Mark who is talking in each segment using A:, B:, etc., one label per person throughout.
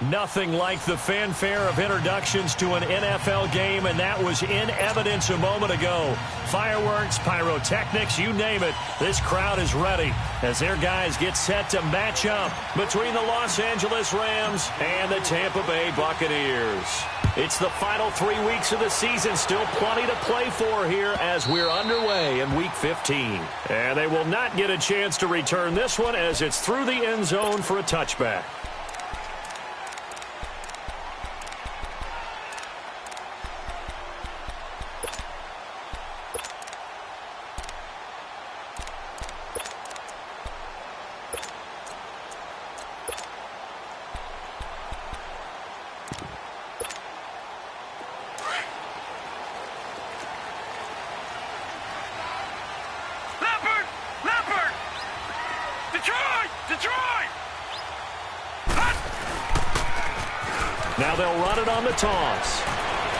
A: Nothing like the fanfare of introductions to an NFL game, and that was in evidence a moment ago. Fireworks, pyrotechnics, you name it. This crowd is ready as their guys get set to match up between the Los Angeles Rams and the Tampa Bay Buccaneers. It's the final 3 weeks of the season. Still plenty to play for here as we're underway in Week 15. And they will not get a chance to return this one as it's through the end zone for a touchback. Now they'll run it on the toss.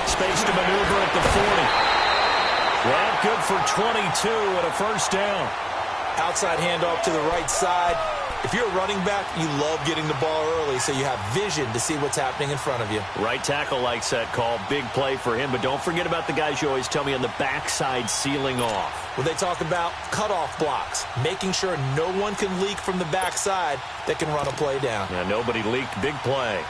A: Space to maneuver at the 40. Well, good for 22 and a first down.
B: Outside handoff to the right side. If you're a running back, you love getting the ball early so you have vision to see what's happening in front of you.
A: Right tackle likes that call. Big play for him, but don't forget about the guys you always tell me on the backside sealing off.
B: Well, they talk about cutoff blocks, making sure no one can leak from the backside that can run a play down.
A: Yeah, nobody leaked. Big play.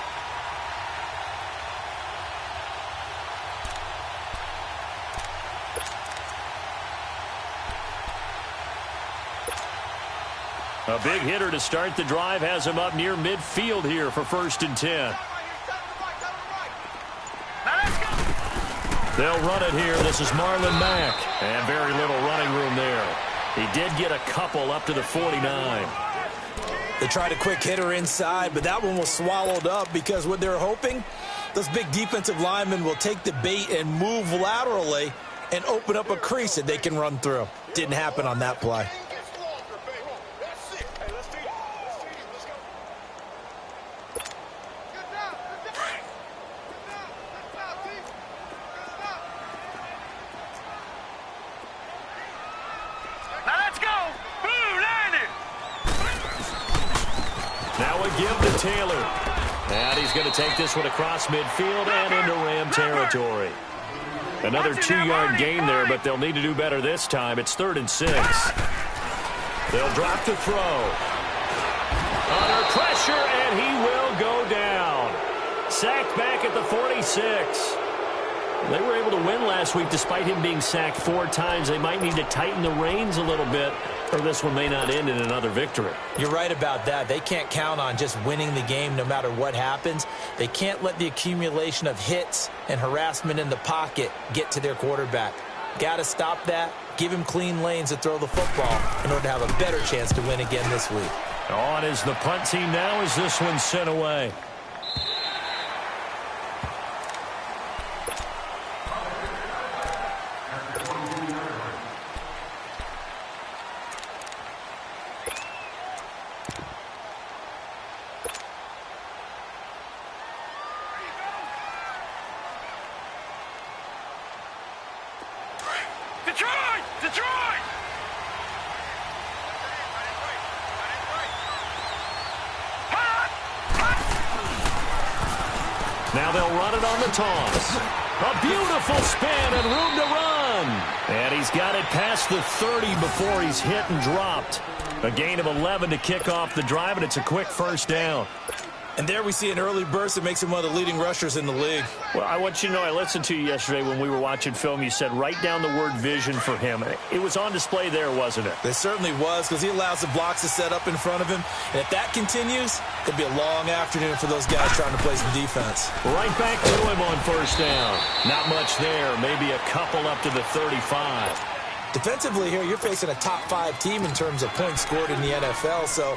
A: A big hitter to start the drive has him up near midfield here for 1st and 10. They'll run it here. This is Marlon Mack. And very little running room there. He did get a couple up to the 49.
B: They tried a quick hitter inside, but that one was swallowed up because what they're hoping, those big defensive linemen will take the bait and move laterally and open up a crease that they can run through. Didn't happen on that play.
A: Taylor. And he's going to take this one across midfield and into Ram territory. Another 2-yard gain there, but they'll need to do better this time. It's 3rd and 6. They'll drop to throw. Under pressure, and he will go down. Sacked back at the 46. They were able to win last week despite him being sacked 4 times. They might need to tighten the reins a little bit, or this one may not end in another victory.
B: You're right about that. They can't count on just winning the game no matter what happens. They can't let the accumulation of hits and harassment in the pocket get to their quarterback. Got to stop that, give him clean lanes to throw the football in order to have a better chance to win again this week.
A: On is the punt team now as this one's sent away. Now they'll run it on the toss. A beautiful spin and room to run. And he's got it past the 30 before he's hit and dropped. A gain of 11 to kick off the drive, and it's a quick first down.
B: And there we see an early burst that makes him one of the leading rushers in the league.
A: Well, I want you to know, I listened to you yesterday when we were watching film. You said write down the word vision for him. It was on display there, wasn't it?
B: It certainly was, because he allows the blocks to set up in front of him. And if that continues, it'll be a long afternoon for those guys trying to play some defense.
A: Right back to him on first down. Not much there. Maybe a couple up to the 35.
B: Defensively here, you're facing a top 5 team in terms of points scored in the NFL. So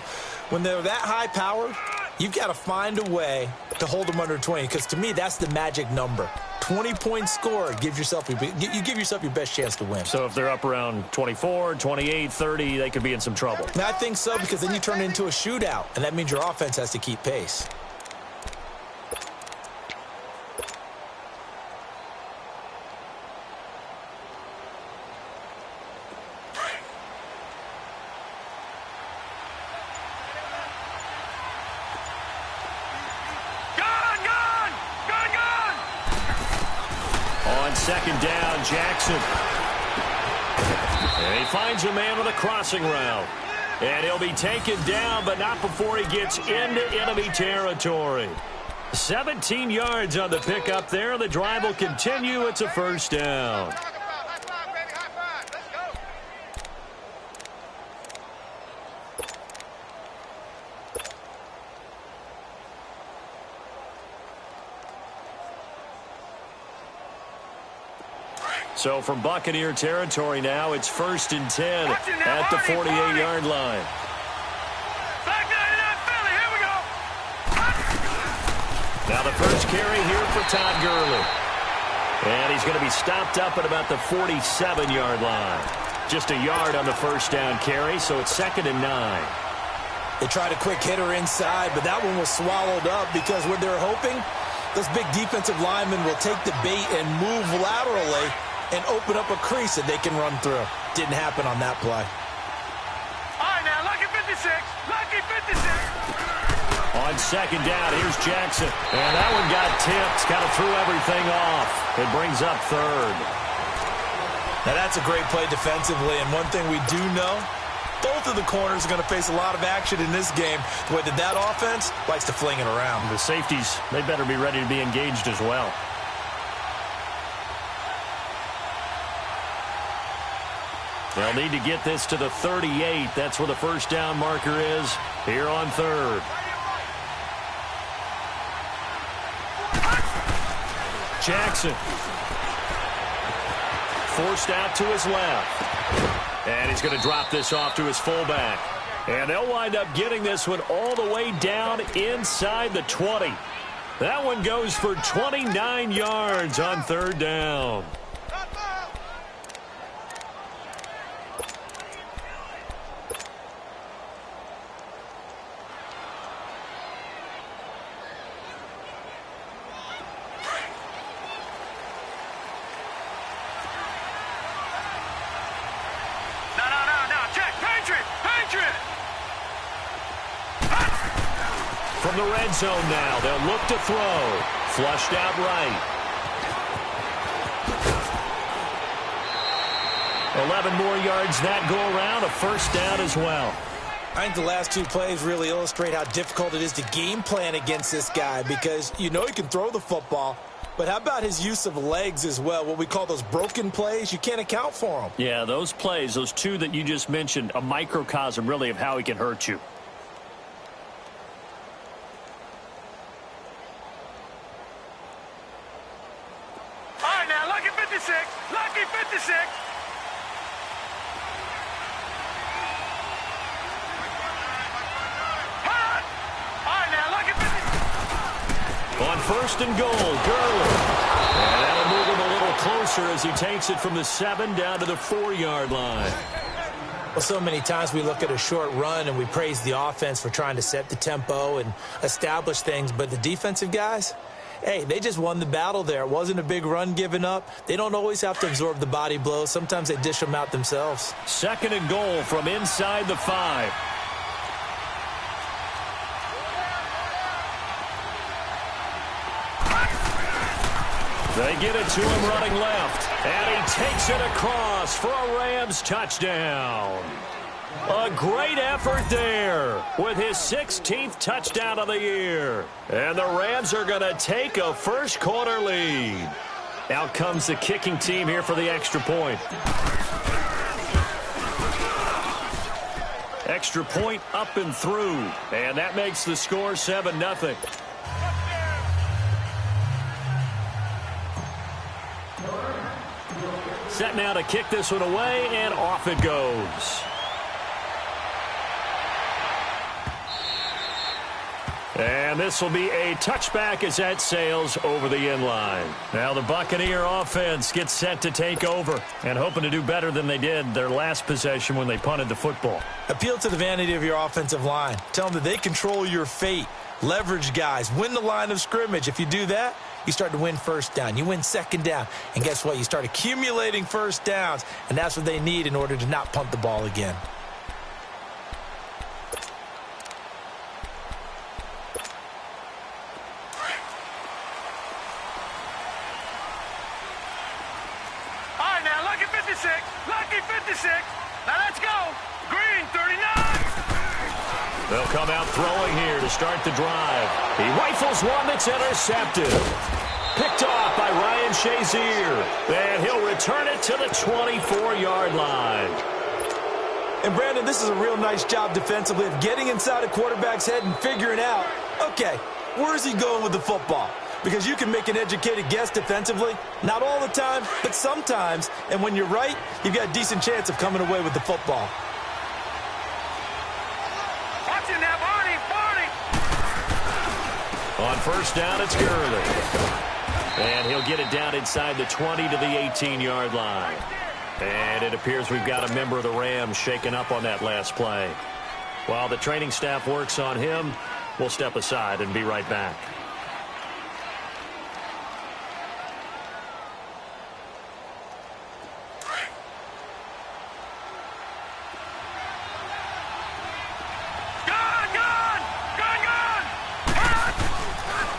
B: when they're that high powered, you've got to find a way to hold them under 20, because to me, that's the magic number. 20 points scored, you give yourself your best chance to win.
A: So if they're up around 24, 28, 30, they could be in some trouble.
B: And I think so, because then you turn it into a shootout, and that means your offense has to keep pace.
C: Go!
A: On second down, Jackson. And he finds a man with a crossing route. And he'll be taken down, but not before he gets into enemy territory. 17 yards on the pickup there. The drive will continue. It's a first down. So from Buccaneer territory now, it's 1st and 10 at the 48-yard line. Now the first carry here for Todd Gurley. And he's going to be stopped up at about the 47-yard line. Just a yard on the first down carry, so it's 2nd and 9.
B: They tried a quick hitter inside, but that one was swallowed up because what they're hoping, those big defensive linemen will take the bait and move laterally and open up a crease that they can run through. Didn't happen on that play.
C: All right, now, lucky 56. Lucky 56.
A: On second down, here's Jackson. And that one got tipped. Kind of threw everything off. It brings up 3rd.
B: Now, that's a great play defensively. And one thing we do know, both of the corners are going to face a lot of action in this game. The way that offense likes to fling it around.
A: The safeties, they better be ready to be engaged as well. They'll need to get this to the 38. That's where the first down marker is here on 3rd. Jackson. Forced out to his left. And he's going to drop this off to his fullback. And they'll wind up getting this one all the way down inside the 20. That one goes for 29 yards on 3rd down. From the red zone now, they'll look to throw. Flushed out right. 11 more yards that go around, a first down as well.
B: I think the last 2 plays really illustrate how difficult it is to game plan against this guy because you know he can throw the football, but how about his use of legs as well? What we call those broken plays, you can't account for them.
A: Yeah, those plays, those 2 that you just mentioned, a microcosm really of how he can hurt you.
C: Lucky 56.
A: On 1st and goal, Gurley. And that'll move him a little closer as he takes it from the 7 down to the 4-yard line.
B: Well, so many times we look at a short run and we praise the offense for trying to set the tempo and establish things, but the defensive guys, hey, they just won the battle there. It wasn't a big run given up. They don't always have to absorb the body blows. Sometimes they dish them out themselves.
A: 2nd and goal from inside the 5. They get it to him running left. And he takes it across for a Rams touchdown. A great effort there with his 16th touchdown of the year. And the Rams are going to take a first-quarter lead. Out comes the kicking team here for the extra point. Extra point up and through. And that makes the score 7-0. Set now to kick this one away, and off it goes. And this will be a touchback as that sails over the end line. Now the Buccaneer offense gets set to take over and hoping to do better than they did their last possession when they punted the football.
B: Appeal to the vanity of your offensive line. Tell them that they control your fate. Leverage guys. Win the line of scrimmage. If you do that, you start to win first down. You win second down. And guess what? You start accumulating first downs. And that's what they need in order to not punt the ball again.
C: 56. Lucky 56. Now let's go. Green 39.
A: They'll come out throwing here to start the drive. He rifles one that's intercepted. Picked off by Ryan Shazier. And he'll return it to the 24-yard line.
B: And, Brandon, this is a real nice job defensively of getting inside a quarterback's head and figuring out, okay, where is he going with the football? Because you can make an educated guess defensively. Not all the time, but sometimes. And when you're right, you've got a decent chance of coming away with the football.
C: Watching that, Barney.
A: On first down, it's Gurley. And he'll get it down inside the 20 to the 18-yard line. And it appears we've got a member of the Rams shaken up on that last play. While the training staff works on him, we'll step aside and be right back.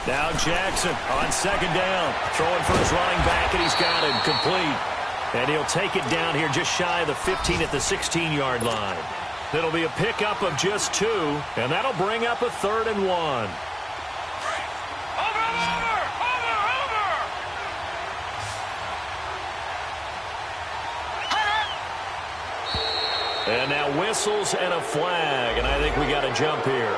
A: Now Jackson on second down, throwing for his running back, and he's got it complete. And he'll take it down here just shy of the 15 at the 16-yard line. It'll be a pickup of just 2, and that'll bring up a 3rd and 1. And now whistles and a flag, and I think we got a jump here.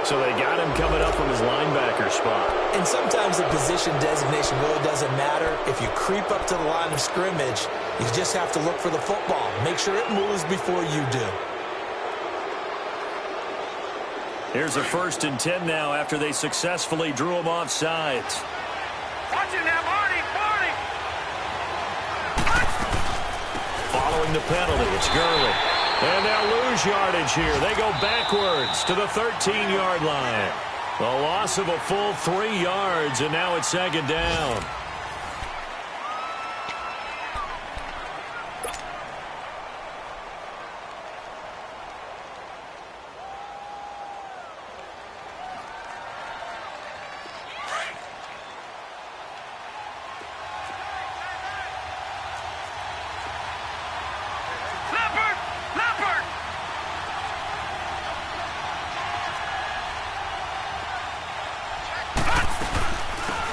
A: So they got him coming up from his linebacker spot.
B: And sometimes the position designation really doesn't matter. If you creep up to the line of scrimmage, you just have to look for the football. Make sure it moves before you do.
A: Here's a 1st and 10 now after they successfully drew him off sides.
C: Watching that, Barney.
A: Following the penalty, it's Gurley. And they'll lose yardage here. They go backwards to the 13-yard line. A loss of a full 3 yards, and now it's 2nd down.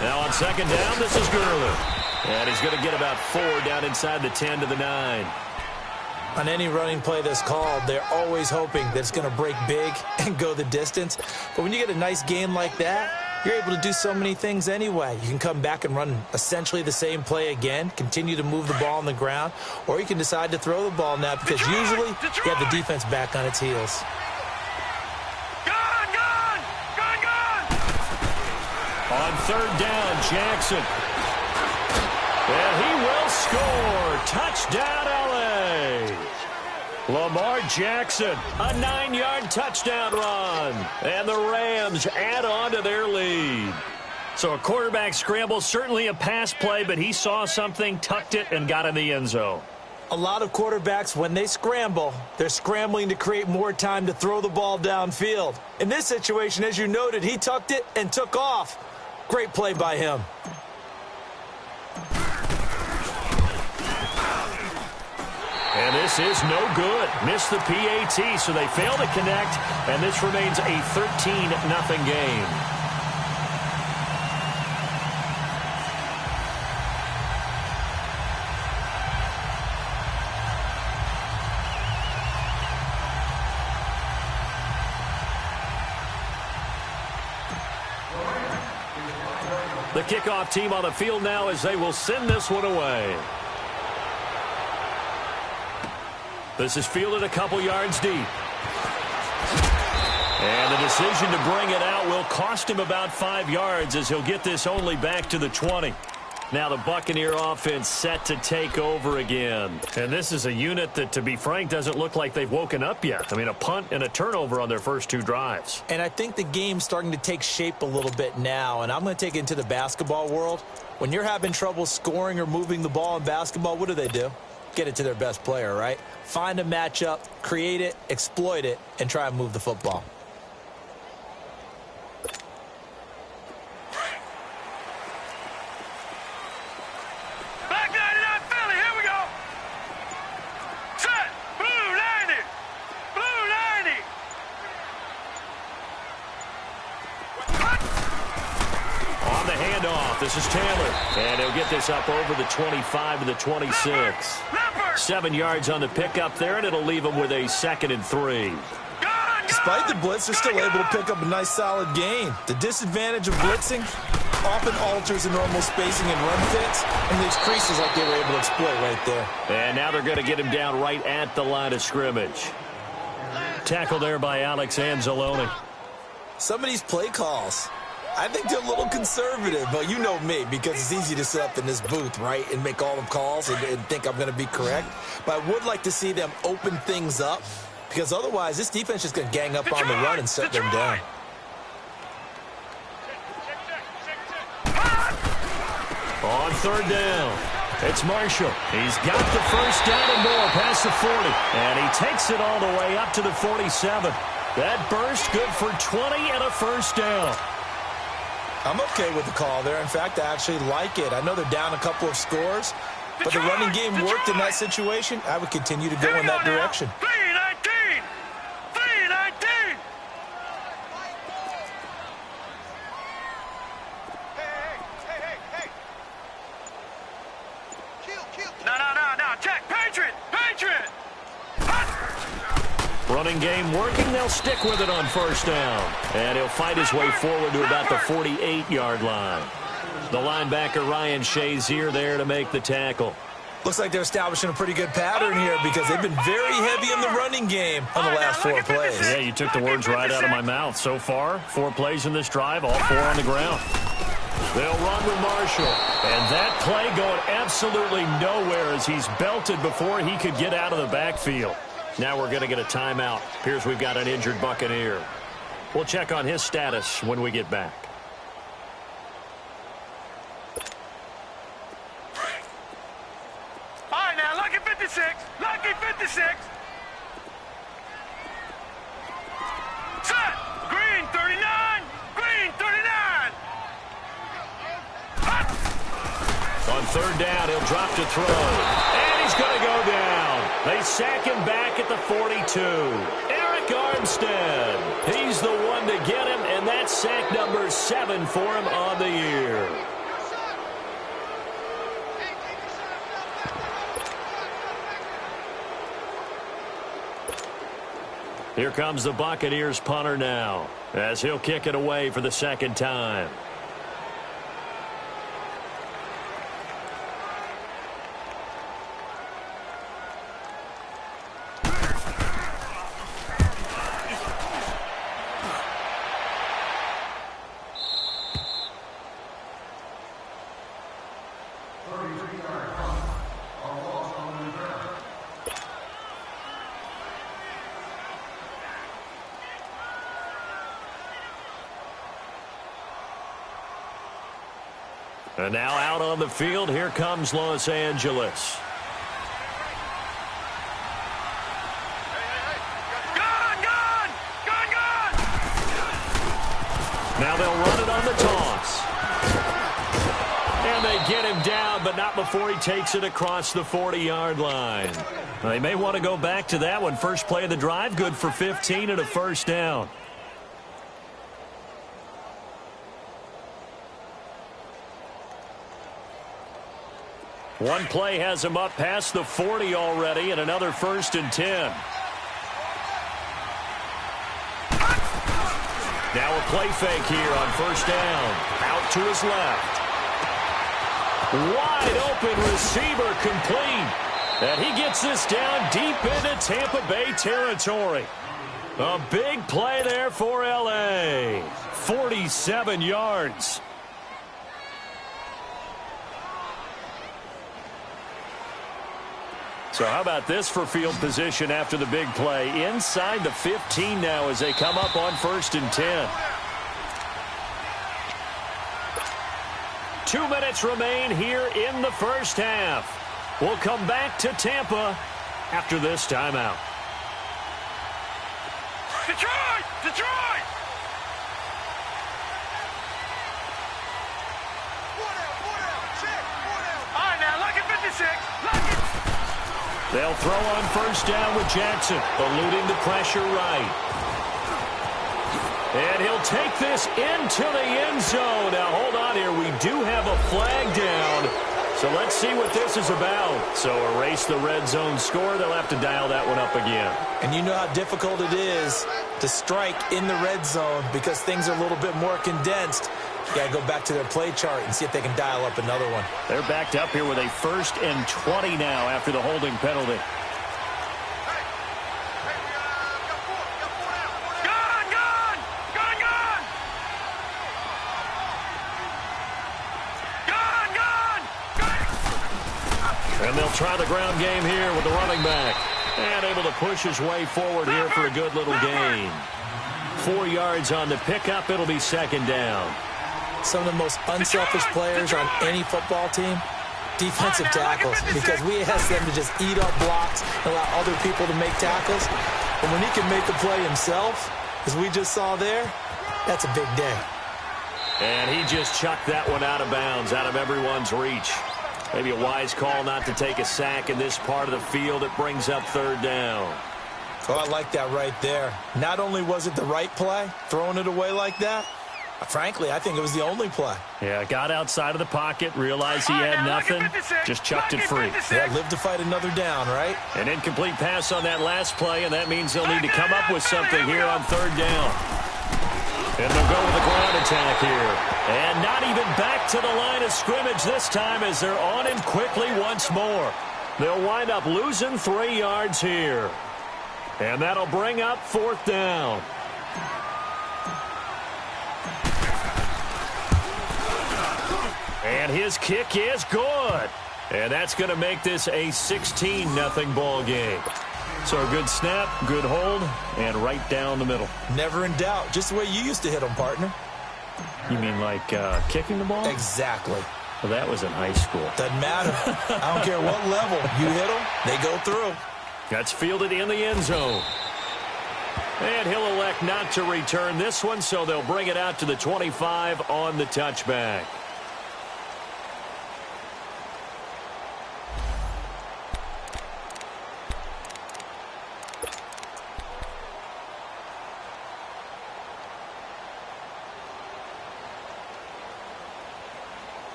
A: Now on 2nd down, this is Gurley. And he's going to get about 4 down inside the 10 to the 9.
B: On any running play that's called, they're always hoping that it's going to break big and go the distance. But when you get a nice game like that, you're able to do so many things anyway. You can come back and run essentially the same play again, continue to move the ball on the ground, or you can decide to throw the ball now because usually you have the defense back on its heels.
A: On 3rd down, Jackson. And he will score. Touchdown, L.A. Lamar Jackson, a 9-yard touchdown run. And the Rams add on to their lead. So a quarterback scramble, certainly a pass play, but he saw something, tucked it, and got in the end zone.
B: A lot of quarterbacks, when they scramble, they're scrambling to create more time to throw the ball downfield. In this situation, as you noted, he tucked it and took off. Great play by him.
A: And this is no good. Missed the PAT, so they fail to connect, and this remains a 13-0 game. The kickoff team on the field now as they will send this one away. This is fielded a couple yards deep. And the decision to bring it out will cost him about 5 yards as he'll get this only back to the 20. Now the Buccaneer offense set to take over again. And this is a unit that, to be frank, doesn't look like they've woken up yet. I mean, a punt and a turnover on their first 2 drives.
B: And I think the game's starting to take shape a little bit now. And I'm going to take it into the basketball world. When you're having trouble scoring or moving the ball in basketball, what do? Get it to their best player, right? Find a matchup, create it, exploit it, and try and move the football.
A: handoff. This is Taylor. And he'll get this up over the 25 to the 26. 7 yards on the pickup there, and it'll leave him with a 2nd and 3.
B: Despite the blitz, they're still able to pick up a nice, solid gain. The disadvantage of blitzing often alters the normal spacing and run fits, and these creases like they were able to exploit right there.
A: And now they're going to get him down right at the line of scrimmage. Tackle there by Alex Anzalone.
B: Some of these play calls, I think they're a little conservative, but you know me, because it's easy to sit up in this booth, right, and make all the calls and think I'm going to be correct. But I would like to see them open things up, because otherwise this defense is going to gang up on the run and set them down.
A: On 3rd down, it's Marshall. He's got the first down and more past the 40. And he takes it all the way up to the 47. That burst good for 20 and a first down.
B: I'm okay with the call there. In fact, I actually like it. I know they're down a couple of scores, but the running game worked in that situation. I would continue to go in that direction.
C: 3-19! 3-19! Hey. No. Check. Patriot!
A: Running game working. They'll stick with it on 1st down. And he'll fight his way forward to about the 48-yard line. The linebacker, Ryan Shazier, there to make the tackle.
B: Looks like they're establishing a pretty good pattern here because they've been very heavy in the running game on the last 4 plays.
A: Yeah, you took the words right out of my mouth. So far, 4 plays in this drive, all 4 on the ground. They'll run with Marshall. And that play going absolutely nowhere as he's belted before he could get out of the backfield. Now we're going to get a timeout. Appears we've got an injured Buccaneer. We'll check on his status when we get back.
C: All right, now, lucky 56. Lucky 56. Set. Green 39. Green 39.
A: On 3rd down, he'll drop to throw. And he's going to go down. They sack him back at the 42. Eric Armstead. He's the one to get him, and that's sack number 7 for him on the year. Here comes the Buccaneers punter now, as he'll kick it away for the 2nd time. And now out on the field, here comes Los Angeles.
C: Gone!
A: Now they'll run it on the toss. And they get him down, but not before he takes it across the 40-yard line. They may want to go back to that one. First play of the drive, good for 15 and a first down. One play has him up past the 40 already, and another 1st and 10. Now a play fake here on 1st down. Out to his left. Wide open receiver complete. And he gets this down deep into Tampa Bay territory. A big play there for L.A. 47 yards. So how about this for field position after the big play? Inside the 15 now as they come up on 1st and 10. 2 minutes remain here in the first half. We'll come back to Tampa after this timeout.
C: Detroit! All right, now, lucky 56. Lucky.
A: They'll throw on 1st down with Jackson, eluding the pressure right. And he'll take this into the end zone. Now, hold on here. We do have a flag down. So let's see what this is about. So erase the red zone score. They'll have to dial that one up again.
B: And you know how difficult it is to strike in the red zone because things are a little bit more condensed. You got to go back to their play chart and see if they can dial up another one.
A: They're backed up here with a 1st and 20 now after the holding penalty. And they'll try the ground game here with the running back. And able to push his way forward here for a good little gain. 4 yards on the pickup. It'll be 2nd down.
B: Some of the most unselfish players on any football team, defensive tackles, because we ask them to just eat up blocks and allow other people to make tackles. But when he can make a play himself, as we just saw there, that's a big day.
A: And he just chucked that one out of bounds, out of everyone's reach. Maybe a wise call not to take a sack in this part of the field. It brings up 3rd down.
B: Oh, I like that right there. Not only was it the right play, throwing it away like that, frankly, I think it was the only play.
A: Yeah, got outside of the pocket, realized he had nothing, just chucked it free.
B: Yeah, live to fight another down, right?
A: An incomplete pass on that last play, and that means they'll need to come up with something here on 3rd down. And they'll go with the ground attack here. And not even back to the line of scrimmage this time as they're on him quickly once more. They'll wind up losing 3 yards here. And that'll bring up 4th down. And his kick is good. And that's going to make this a 16-0 ball game. So a good snap, good hold, and right down the middle.
B: Never in doubt. Just the way you used to hit them, partner.
A: You mean like kicking the ball?
B: Exactly.
A: Well, that was in high school.
B: Doesn't matter. I don't care what level. You hit them, they go through.
A: That's fielded in the end zone. And he'll elect not to return this one, so they'll bring it out to the 25 on the touchback.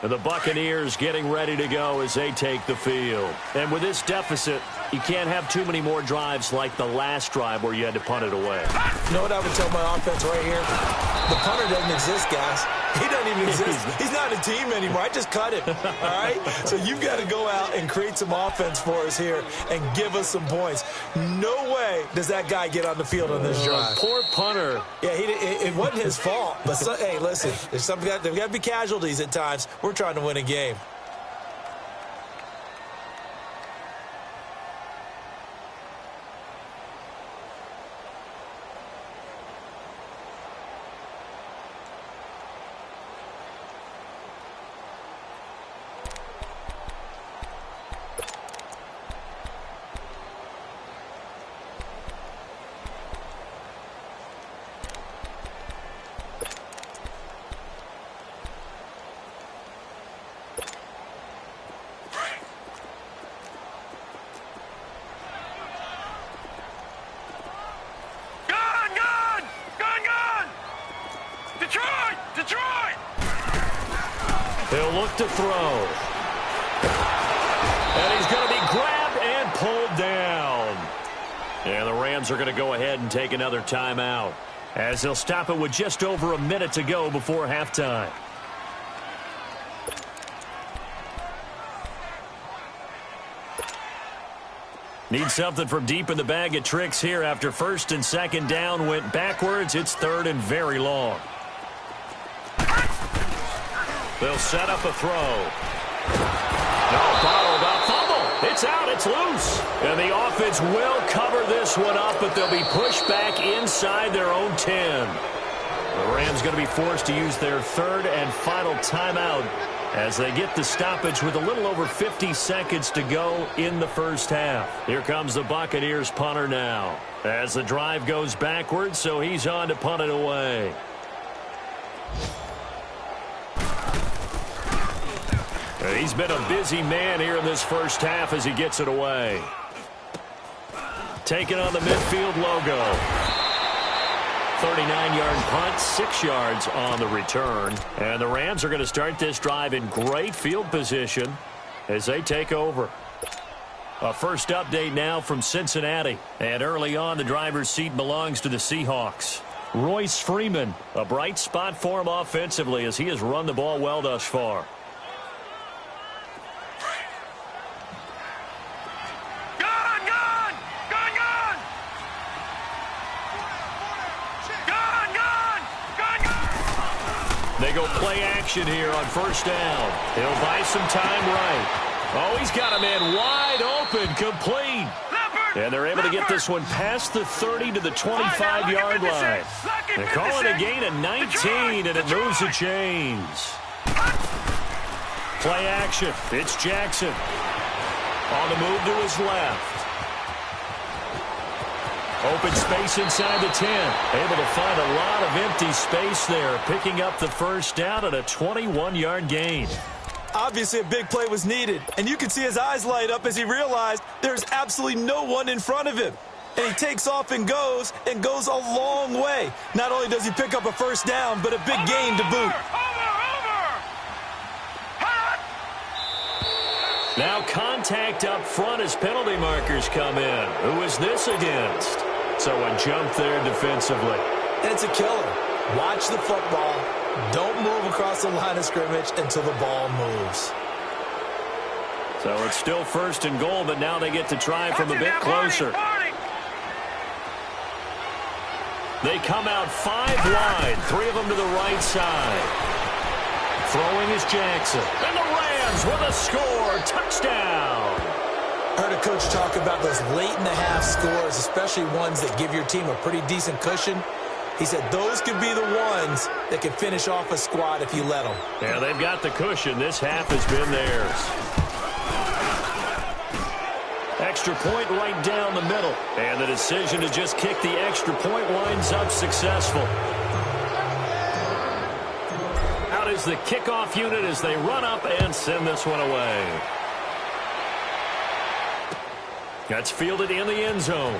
A: And the Buccaneers getting ready to go as they take the field. And with this deficit, you can't have too many more drives like the last drive where you had to punt it away.
B: You know what I would tell my offense right here? The punter doesn't exist, guys. He doesn't even exist. He's not a team anymore. I just cut him, all right? So you've got to go out and create some offense for us here and give us some points. No way does that guy get on the field on this drive.
A: Poor punter.
B: Yeah, it wasn't his fault. But, hey, listen, there's got to be casualties at times. We're trying to win a game.
A: He'll look to throw. And he's going to be grabbed and pulled down. And the Rams are going to go ahead and take another timeout as they'll stop it with just over a minute to go before halftime. Need something from deep in the bag of tricks here after 1st and 2nd down went backwards. It's 3rd and very long. They'll set up a throw. No, followed up, fumble. It's out, it's loose. And the offense will cover this one up, but they'll be pushed back inside their own 10. The Rams going to be forced to use their 3rd and final timeout as they get the stoppage with a little over 50 seconds to go in the first half. Here comes the Buccaneers punter now as the drive goes backwards, so he's on to punt it away. He's been a busy man here in this first half as he gets it away. taking on the midfield logo. 39-yard punt, 6 yards on the return. And the Rams are going to start this drive in great field position as they take over. A first update now from Cincinnati. And early on, the driver's seat belongs to the Seahawks. Royce Freeman, a bright spot for him offensively as he has run the ball well thus far. They go play action here on first down. He'll buy some time right. Oh, he's got a man wide open, complete. And they're able to get this one past the 30 to the 25-yard line. They're calling a gain of 19, and it moves the chains. Play action. It's Jackson. On the move to his left. Open space inside the 10. Able to find a lot of empty space there, picking up the first down at a 21-yard gain.
D: Obviously, a big play was needed, and you can see his eyes light up as he realized there's absolutely no one in front of him. And he takes off and goes a long way. Not only does he pick up a first down, but a big gain to boot.
A: Now contact up front as penalty markers come in. Who is this against? So a jump there defensively.
B: And it's a killer. Watch the football. Don't move across the line of scrimmage until the ball moves.
A: So it's still first and goal, but now they get to try from a bit closer. They come out 5 wide, 3 of them to the right side. Throwing is Jackson. And the Rams with a score. Touchdown.
B: Heard a coach talk about those late-in-the-half scores, especially ones that give your team a pretty decent cushion. He said those could be the ones that can finish off a squad if you let them.
A: Yeah, they've got the cushion. This half has been theirs. Extra point right down the middle. And the decision to just kick the extra point winds up successful. Out is the kickoff unit as they run up and send this one away. That's fielded in the end zone.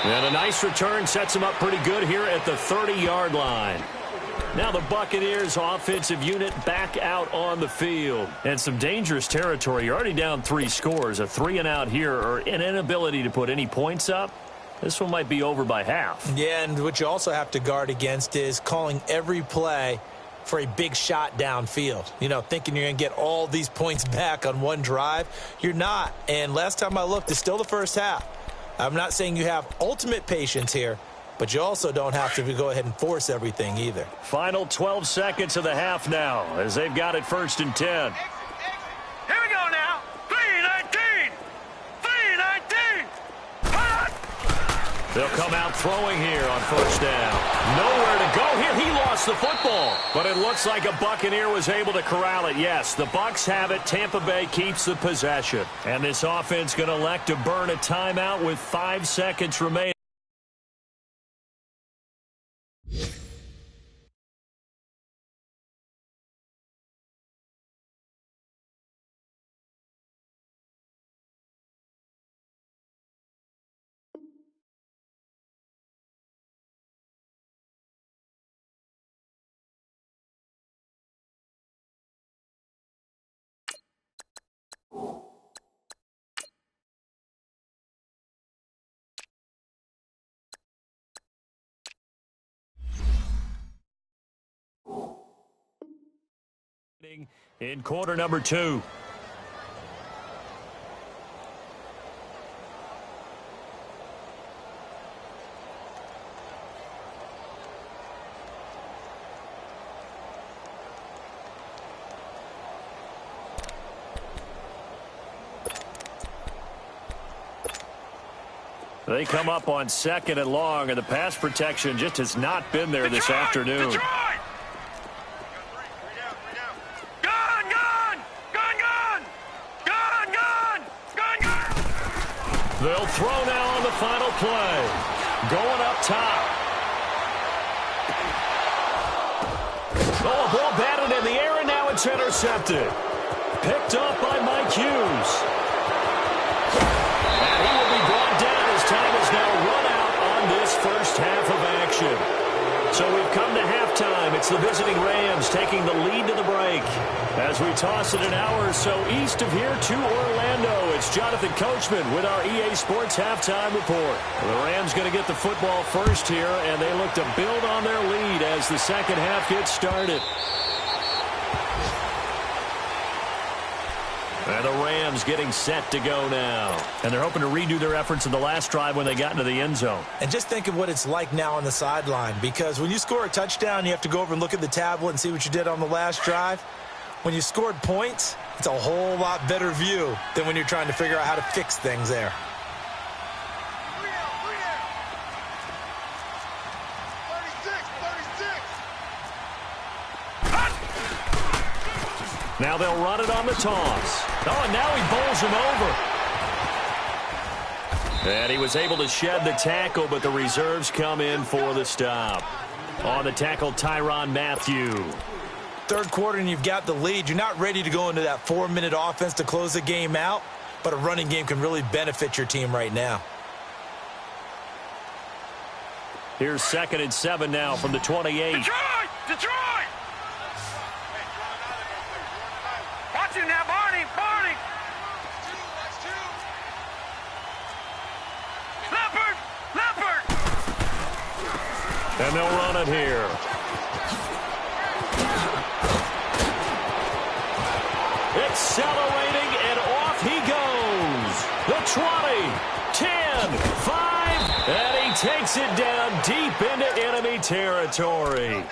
A: And a nice return sets him up pretty good here at the 30-yard line. Now the Buccaneers offensive unit back out on the field. And some dangerous territory. You're already down 3 scores. A 3-and-out here or an inability to put any points up. This one might be over by half.
B: Yeah, and what you also have to guard against is calling every play for a big shot downfield. You know, thinking you're going to get all these points back on one drive. You're not. And last time I looked, it's still the first half. I'm not saying you have ultimate patience here, but you also don't have to go ahead and force everything either.
A: Final 12 seconds of the half now as they've got it 1st and 10.
C: Here we go now. 3-19. 3-19.
A: They'll come out throwing here on first down. Nowhere to go here. He lost the football. But it looks like a Buccaneer was able to corral it. Yes, the Bucs have it. Tampa Bay keeps the possession. And this offense going to elect to burn a timeout with 5 seconds remaining. In quarter number 2. They come up on 2nd and long, and the pass protection just has not been there this afternoon.
C: Detroit!
A: They'll throw now on the final play. Going up top. Oh, a ball batted in the air, and now it's intercepted. picked off by Mike Hughes. And he will be brought down as time is now run out on this first half of action. So we've come to halftime. It's the visiting Rams taking the lead to the break. As we toss it an hour or so east of here to Orlando, it's Jonathan Coachman with our EA Sports Halftime Report. The Rams going to get the football first here, and they look to build on their lead as the second half gets started. And the Rams getting set to go now. And they're hoping to redo their efforts in the last drive when they got into the end zone.
B: And just think of what it's like now on the sideline, because when you score a touchdown, you have to go over and look at the tablet and see what you did on the last drive. When you scored points, it's a whole lot better view than when you're trying to figure out how to fix things there.
A: Now they'll run it on the toss. Oh, and now he bowls him over. And he was able to shed the tackle, but the reserves come in for the stop. On the tackle, Tyrann Mathieu.
B: Third quarter and you've got the lead. You're not ready to go into that 4-minute offense to close the game out, but a running game can really benefit your team right now.
A: Here's 2nd and 7 now from the 28.
C: Detroit! Detroit! Watch him now, Barney! Barney! Leopard! Leopard!
A: And they'll run it here. Accelerating, and off he goes. The 20, 10, 5, and he takes it down deep into enemy territory.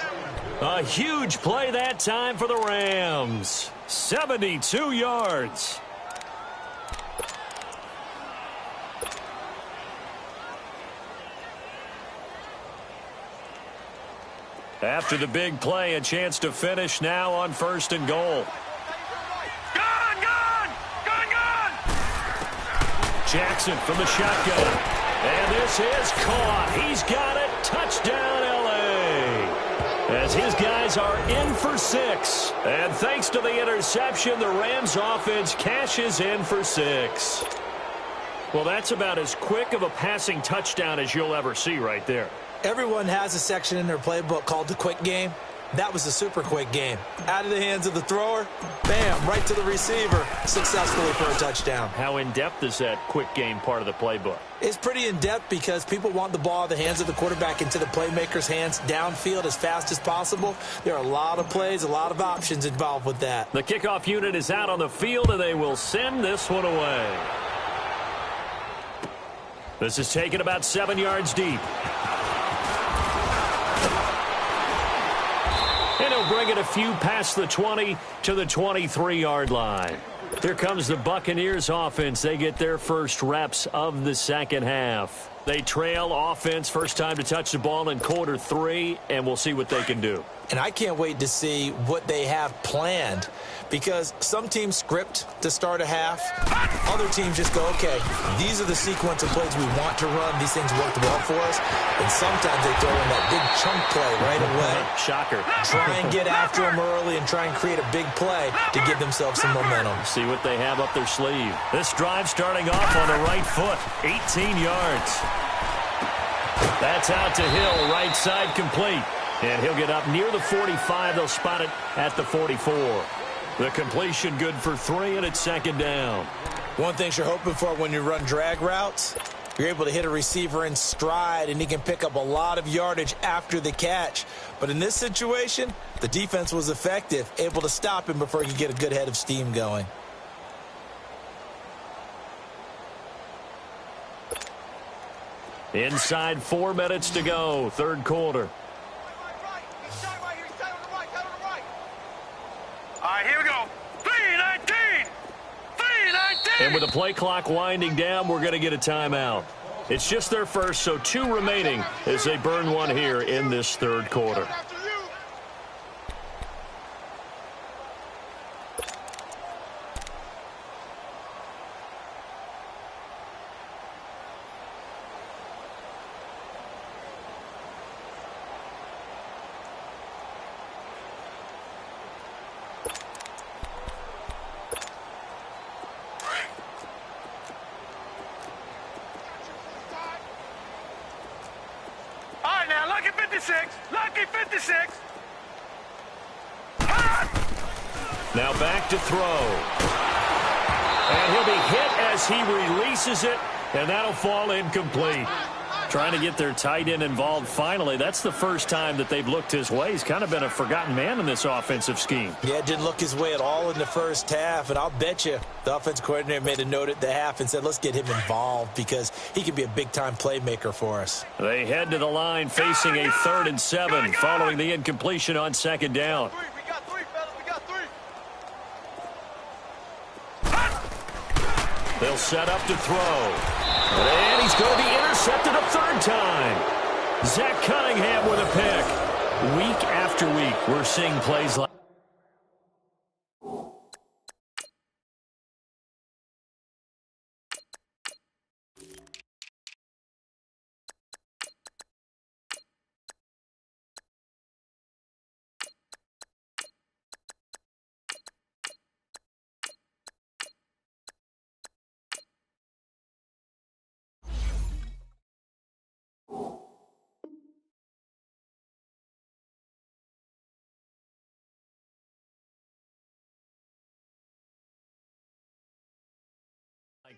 A: A huge play that time for the Rams. 72 yards. After the big play, a chance to finish now on 1st and goal.
C: Gun! Gun! Gun! Gun!
A: Jackson from the shotgun. And this is caught. He's got it. Touchdown, L.A. As his guys are in for 6. And thanks to the interception, the Rams offense cashes in for 6. Well, that's about as quick of a passing touchdown as you'll ever see right there.
B: Everyone has a section in their playbook called the quick game. That was a super quick game. Out of the hands of the thrower, bam, right to the receiver, successfully for a touchdown.
A: How in-depth is that quick game part of the playbook?
B: It's pretty in-depth because people want the ball out of the hands of the quarterback into the playmaker's hands downfield as fast as possible. There are a lot of plays, a lot of options involved with that.
A: The kickoff unit is out on the field, and they will send this one away. This is taken about 7 yards deep. And he'll bring it a few past the 20 to the 23-yard line. Here comes the Buccaneers offense. They get their first reps of the second half. They trail offense, first time to touch the ball in quarter 3, and we'll see what they can do.
B: And I can't wait to see what they have planned, because some teams script to start a half. Other teams just go, okay, these are the sequence of plays we want to run. These things worked well for us. And sometimes they throw in that big chunk play right away.
A: Shocker.
B: Try and get after them early and try and create a big play to give themselves some momentum.
A: See what they have up their sleeve. This drive starting off on the right foot. 18 yards. That's out to Hill, right side complete. And he'll get up near the 45. They'll spot it at the 44. The completion good for 3, and it's 2nd down.
B: One thing you're hoping for when you run drag routes, you're able to hit a receiver in stride, and he can pick up a lot of yardage after the catch. But in this situation, the defense was effective, able to stop him before he could get a good head of steam going.
A: Inside 4 minutes to go, third quarter.
C: All right, here we go. 3:19. 3:19.
A: And with the play clock winding down, we're going to get a timeout. It's just their first, so 2 remaining as they burn one here in this third quarter.
C: 56. Lucky 56.
A: Now back to throw. And he'll be hit as he releases it, and that'll fall incomplete. Trying to get their tight end involved finally. That's the first time that they've looked his way. He's kind of been a forgotten man in this offensive scheme.
B: Yeah, it didn't look his way at all in the first half, and I'll bet you the offensive coordinator made a note at the half and said, let's get him involved because he could be a big-time playmaker for us.
A: They head to the line facing a 3rd and 7 following the incompletion on 2nd down.
C: We got three, fellas. We got three.
A: They'll set up to throw. And he's going to be intercepted a 3rd time. Zach Cunningham with a pick. Week after week, we're seeing plays like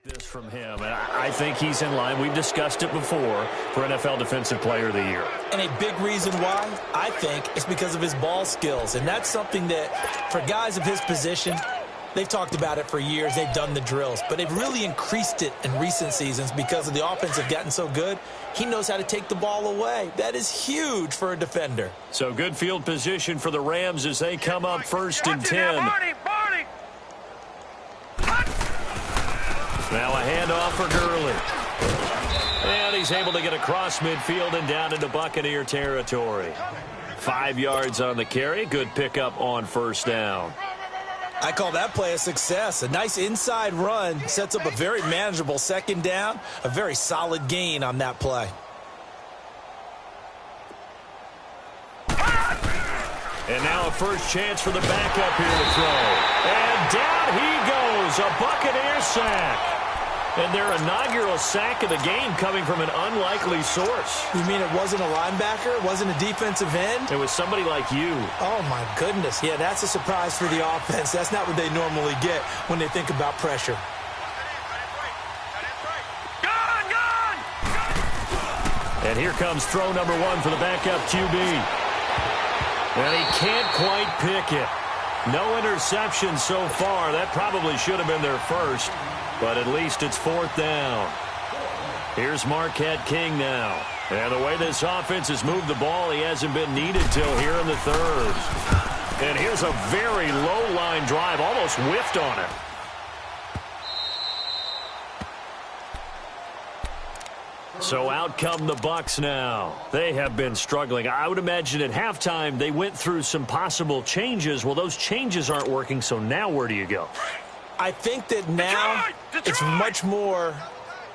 A: this from him, and I think he's in line. We've discussed it before for NFL Defensive Player of the Year.
B: And a big reason why, I think, is because of his ball skills. And that's something that, for guys of his position, they've talked about it for years. They've done the drills. But they've really increased it in recent seasons because of the offense have gotten so good. He knows how to take the ball away. That is huge for a defender.
A: So good field position for the Rams as they come up 1st and 10.
C: Barney.
A: Now a handoff for Gurley. And he's able to get across midfield and down into Buccaneer territory. 5 yards on the carry. Good pickup on 1st down.
B: I call that play a success. A nice inside run sets up a very manageable 2nd down. A very solid gain on that play.
A: And now a first chance for the backup here to throw. And down he goes. A Buccaneer sack. And their inaugural sack of the game coming from an unlikely source.
B: You mean it wasn't a linebacker? It wasn't a defensive end?
A: It was somebody like you.
B: Oh, my goodness. Yeah, that's a surprise for the offense. That's not what they normally get when they think about pressure.
C: Gone!
A: And here comes throw number 1 for the backup QB. And he can't quite pick it. No interception so far. That probably should have been their first. But at least it's 4th down. Here's Marquette King now. And the way this offense has moved the ball, he hasn't been needed till here in the 3rd. And here's a very low-line drive, almost whiffed on it. So out come the Bucs now. They have been struggling. I would imagine at halftime they went through some possible changes. Well, those changes aren't working, so now where do you go?
B: I think that now it's much more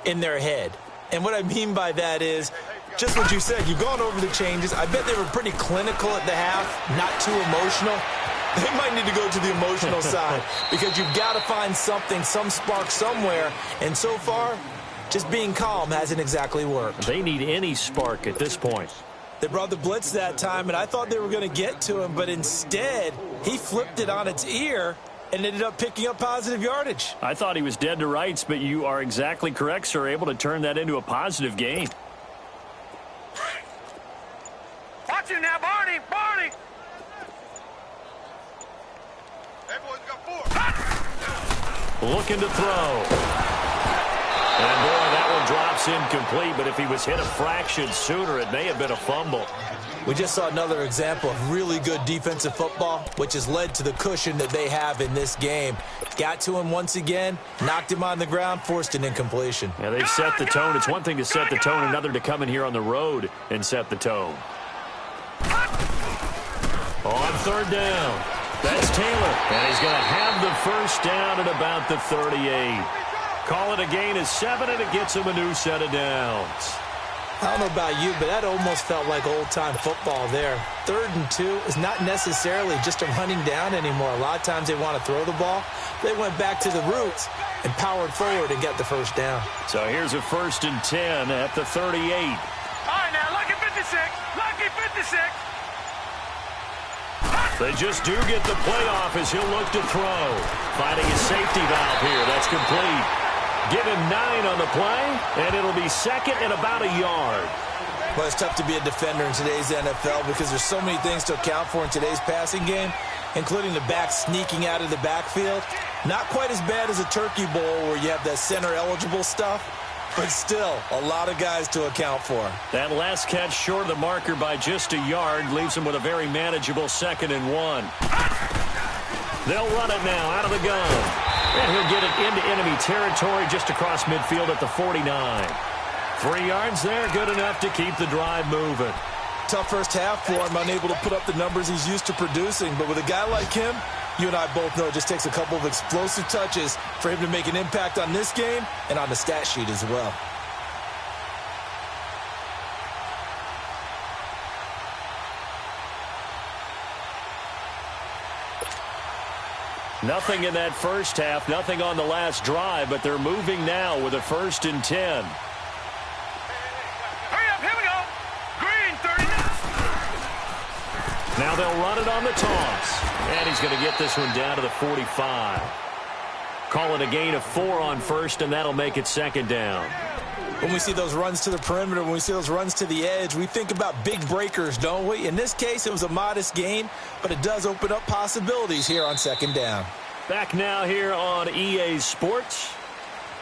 B: in their head. And what I mean by that is just what you said. You've gone over the changes. I bet they were pretty clinical at the half, not too emotional. They might need to go to the emotional side because you've got to find something, some spark somewhere. And so far, just being calm hasn't exactly worked.
A: They need any spark at this point.
B: They brought the blitz that time, and I thought they were going to get to him, but instead, he flipped it on its ear and ended up picking up positive yardage.
A: I thought he was dead to rights, but you are exactly correct, sir. Able to turn that into a positive gain.
C: Watch him now, Barney! Everyone's got 4.
A: Looking to throw. And boy, that one drops incomplete, but if he was hit a fraction sooner, it may have been a fumble.
B: We just saw another example of really good defensive football, which has led to the cushion that they have in this game. Got to him once again, knocked him on the ground, forced an incompletion.
A: Yeah, they've set the tone. It's one thing to set the tone, another to come in here on the road and set the tone. On 3rd down, that's Taylor, and he's going to have the first down at about the 38. Call it a gain of 7, and it gets him a new set of downs.
B: I don't know about you, but that almost felt like old-time football there. 3rd and 2 is not necessarily just a running down anymore. A lot of times they want to throw the ball. They went back to the roots and powered forward and got the first down.
A: So here's a 1st and 10 at the 38.
C: All right, now, lucky 56. Lucky 56. 6.
A: They just do get the playoff as he'll look to throw. Finding his safety valve here. That's complete. Give him 9 on the play, and it'll be second and about a yard.
B: Well, it's tough to be a defender in today's NFL because there's so many things to account for in today's passing game, including the back sneaking out of the backfield. Not quite as bad as a turkey bowl where you have that center-eligible stuff, but still a lot of guys to account for.
A: That last catch short of the marker by just a yard leaves him with a very manageable 2nd and 1. They'll run it now out of the gun. And he'll get it into enemy territory just across midfield at the 49. 3 yards there, good enough to keep the drive moving.
B: Tough first half for him, unable to put up the numbers he's used to producing. But with a guy like him, you and I both know it just takes a couple of explosive touches for him to make an impact on this game and on the stat sheet as well.
A: Nothing in that first half, nothing on the last drive, but they're moving now with a 1st and 10.
C: Hurry up, here we go. Green, 39.
A: Now they'll run it on the toss. And he's going to get this one down to the 45. Call it a gain of 4 on 1st, and that'll make it 2nd down.
B: When we see those runs to the perimeter, when we see those runs to the edge, we think about big breakers, don't we? In this case, it was a modest gain, but it does open up possibilities here on 2nd down.
A: Back now here on EA Sports.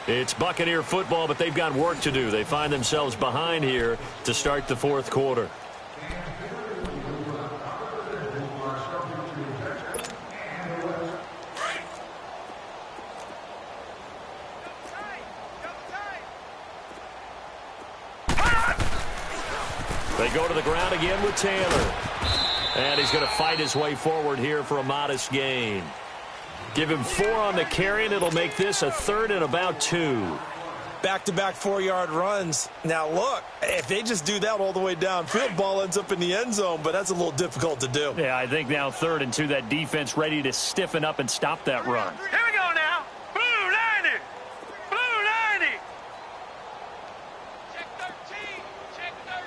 A: It's Buccaneer football, but they've got work to do. They find themselves behind here to start the 4th quarter. They go to the ground again with Taylor. And he's going to fight his way forward here for a modest gain. Give him 4 on the carry, and it'll make this a 3rd and about 2.
B: Back-to-back 4-yard runs. Now, look, if they just do that all the way downfield, ball ends up in the end zone, but that's a little difficult to do.
A: Yeah, I think now 3rd and 2, that defense ready to stiffen up and stop that run.
C: Here we go now. Blue 90. Blue 90. Check 13. Check 13.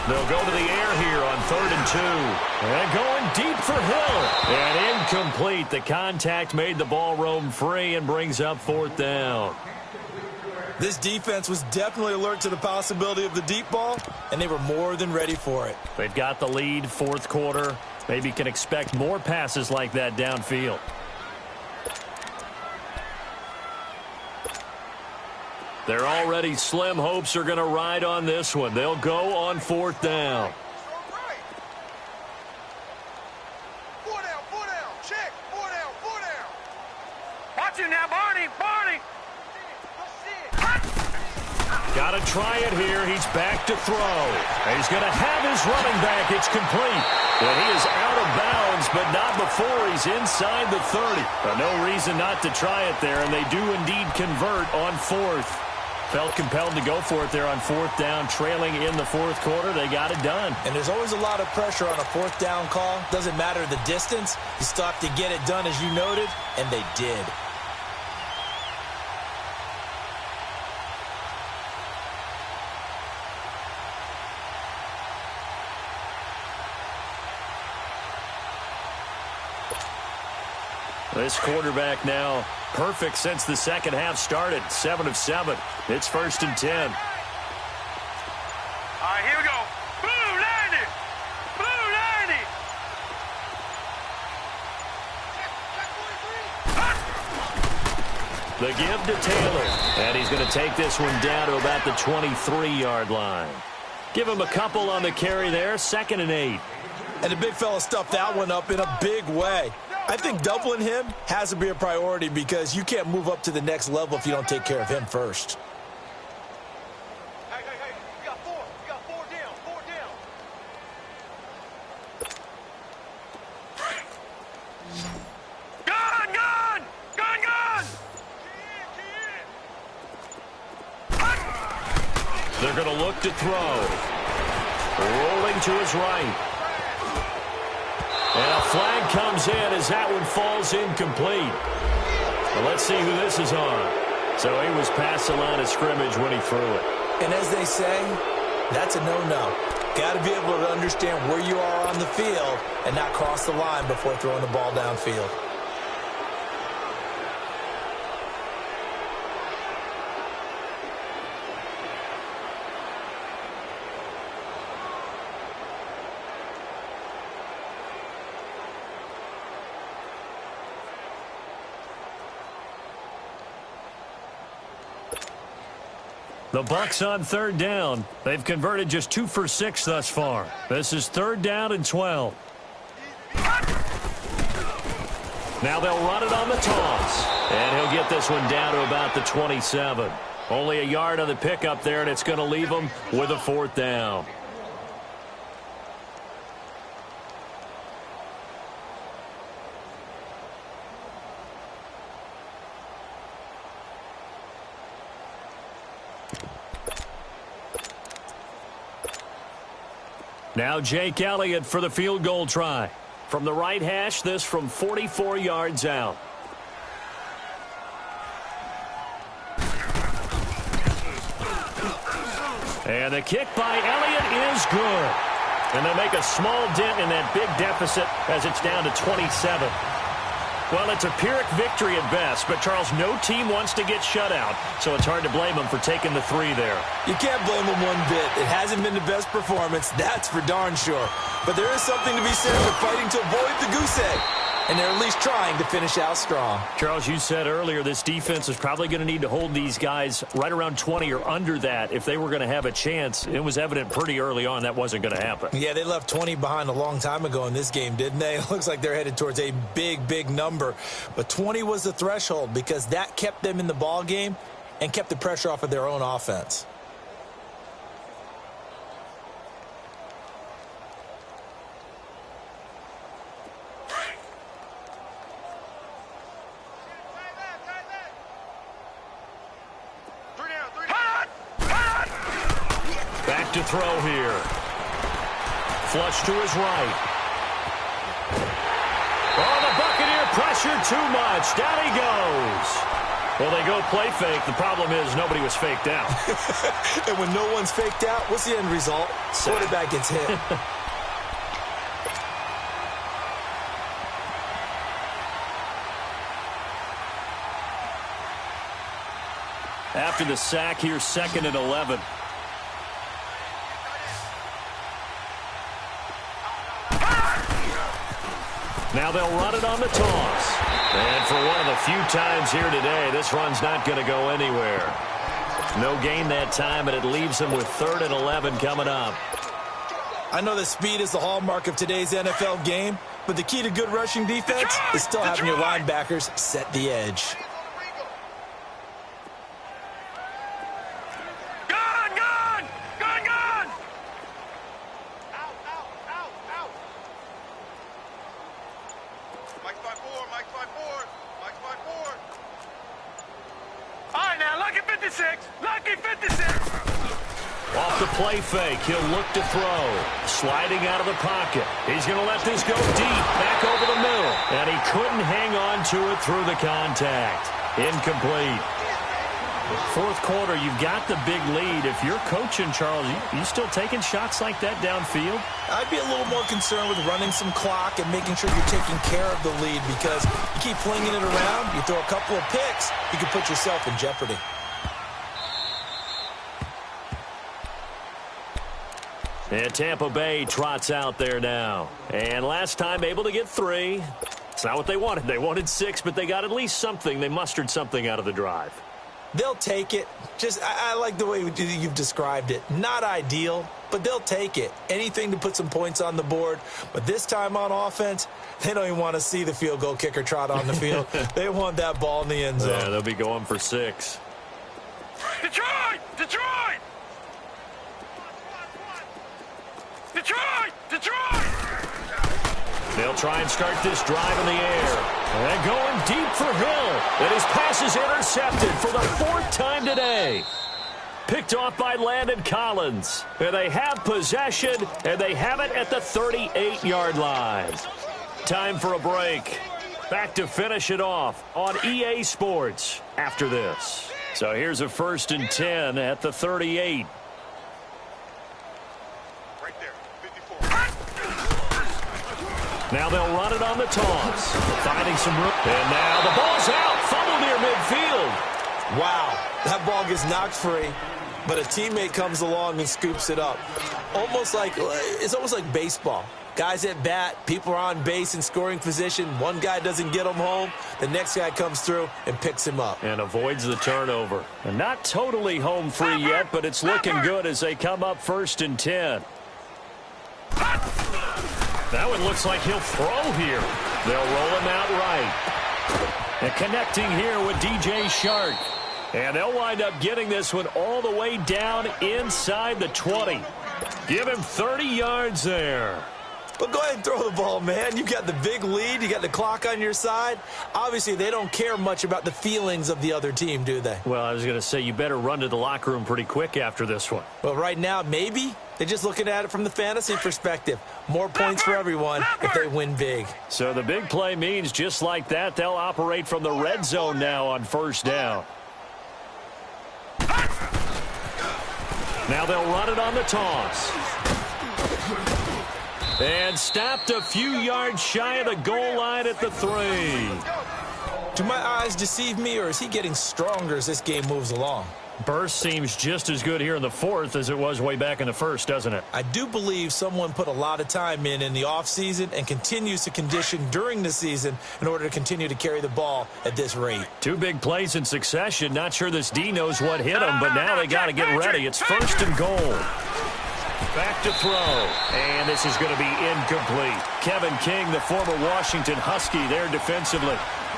A: They'll go to the air here on 3rd and 2. And going deep for Hill. And incomplete. The contact made the ball roam free and brings up 4th down.
B: This defense was definitely alert to the possibility of the deep ball, and they were more than ready for it.
A: They've got the lead, 4th quarter. Maybe can expect more passes like that downfield. They're already slim hopes are going to ride on this one. They'll go on 4th down.
C: Watch him now, Barney. Barney.
A: Got to try it here. He's back to throw. And he's going to have his running back. It's complete. And he is out of bounds, but not before he's inside the 30. No reason not to try it there, and they do indeed convert on 4th. Felt compelled to go for it there on 4th down, trailing in the 4th quarter. They got it done.
B: And there's always a lot of pressure on a 4th down call. Doesn't matter the distance. You still have to get it done, as you noted, and they did.
A: This quarterback now perfect since the second half started. 7 of 7. It's 1st and 10.
C: All right, here we go. Blue 90. Blue 90.
A: The give to Taylor. And he's going to take this one down to about the 23-yard line. Give him a couple on the carry there. 2nd and 8.
B: And the big fella stuffed that one up in a big way. I think doubling him has to be a priority because you can't move up to the next level if you don't take care of him first.
C: Hey, you got 4. You got 4 down. 4 down. Gun!
A: They're going to look to throw. Rolling to his right. And a flag comes in as that one falls incomplete. Well, let's see who this is on. So he was past the line of scrimmage when he threw it.
B: And as they say, That's a no-no. Got to be able to understand where you are on the field and not cross the line before throwing the ball downfield.
A: The Bucs on third down. They've converted just 2 for 6 thus far. This is 3rd down and 12. Now they'll run it on the toss. And he'll get this one down to about the 27. Only a yard on the pickup there, and it's going to leave him with a 4th down. Now Jake Elliott for the field goal try. From the right hash, this from 44 yards out. And the kick by Elliott is good. And they make a small dent in that big deficit as it's down to 27. Well, it's a Pyrrhic victory at best, but, Charles, no team wants to get shut out, so it's hard to blame them for taking the 3 there.
D: You can't blame them one bit. It hasn't been the best performance, that's for darn sure. But there is something to be said for fighting to avoid the goose egg.
B: And they're at least trying to finish out strong.
A: Charles, you said earlier this defense is probably going to need to hold these guys right around 20 or under that if they were going to have a chance. It was evident pretty early on that wasn't going to happen.
B: Yeah, they left 20 behind a long time ago in this game, didn't they? It looks like they're headed towards a big, big number. But 20 was the threshold because that kept them in the ball game and kept the pressure off of their own offense.
A: To throw here. Flush to his right. Oh, the Buccaneer pressure too much. Down he goes. Well, they go play fake. The problem is nobody was faked out.
D: And when no one's faked out, what's the end result? Quarterback gets hit.
A: After the sack, here's 2nd and 11. Now they'll run it on the toss. And for one of the few times here today, this run's not going to go anywhere. No gain that time, and it leaves them with 3rd and 11 coming up.
B: I know that speed is the hallmark of today's NFL game, but the key to good rushing defense is still having your linebackers set the edge.
A: Off the play fake, he'll look to throw. Sliding out of the pocket. He's going to let this go deep, back over the middle. And he couldn't hang on to it through the contact. Incomplete. 4th quarter, you've got the big lead. If you're coaching, Charles, you still taking shots like that downfield?
B: I'd be a little more concerned with running some clock and making sure you're taking care of the lead, because you keep flinging it around, you throw a couple of picks, you can put yourself in jeopardy.
A: And Tampa Bay trots out there now. And last time able to get 3. It's not what they wanted. They wanted 6, but they got at least something. They mustered something out of the drive.
B: They'll take it. I like the way you've described it. Not ideal, but they'll take it. Anything to put some points on the board. But this time on offense, they don't even want to see the field goal kicker trot on the field. They want that ball in the end zone.
A: Yeah, they'll be going for 6.
C: Detroit! Detroit! Detroit! Detroit!
A: They'll try and start this drive in the air. And going deep for Hill. And his pass is intercepted for the 4th time today. Picked off by Landon Collins. And they have possession, and they have it at the 38-yard line. Time for a break. Back to finish it off on EA Sports after this. So here's a 1st and 10 at the 38. Now they'll run it on the toss. Finding some room. And now the ball's out. Fumble near midfield.
D: Wow, that ball gets knocked free, but a teammate comes along and scoops it up. It's almost like baseball. Guys at bat, people are on base in scoring position. One guy doesn't get him home. The next guy comes through and picks him up.
A: And avoids the turnover. And not totally home free yet, but it's looking good as they come up 1st and 10. That one looks like he'll throw here. They'll roll him out right. And connecting here with DJ Shark. And they'll wind up getting this one all the way down inside the 20. Give him 30 yards there.
D: Well, go ahead and throw the ball, man. You got the big lead. You got the clock on your side. Obviously, they don't care much about the feelings of the other team, do they?
A: Well, I was going to say you better run to the locker room pretty quick after this one.
D: Well, right now, maybe. They're just looking at it from the fantasy perspective. More points for everyone if they win big.
A: So the big play means just like that, they'll operate from the red zone now on 1st down. Now they'll run it on the toss. And stopped a few yards shy of the goal line at the 3.
D: Do my eyes deceive me, or is he getting stronger as this game moves along?
A: Burst seems just as good here in the 4th as it was way back in the 1st, doesn't it?
D: I do believe someone put a lot of time in the offseason and continues to condition during the season in order to continue to carry the ball at this rate.
A: 2 big plays in succession. Not sure this D knows what hit him, but now they got to get ready. It's 1st and goal. Back to throw. And this is going to be incomplete. Kevin King, the former Washington Husky, there defensively.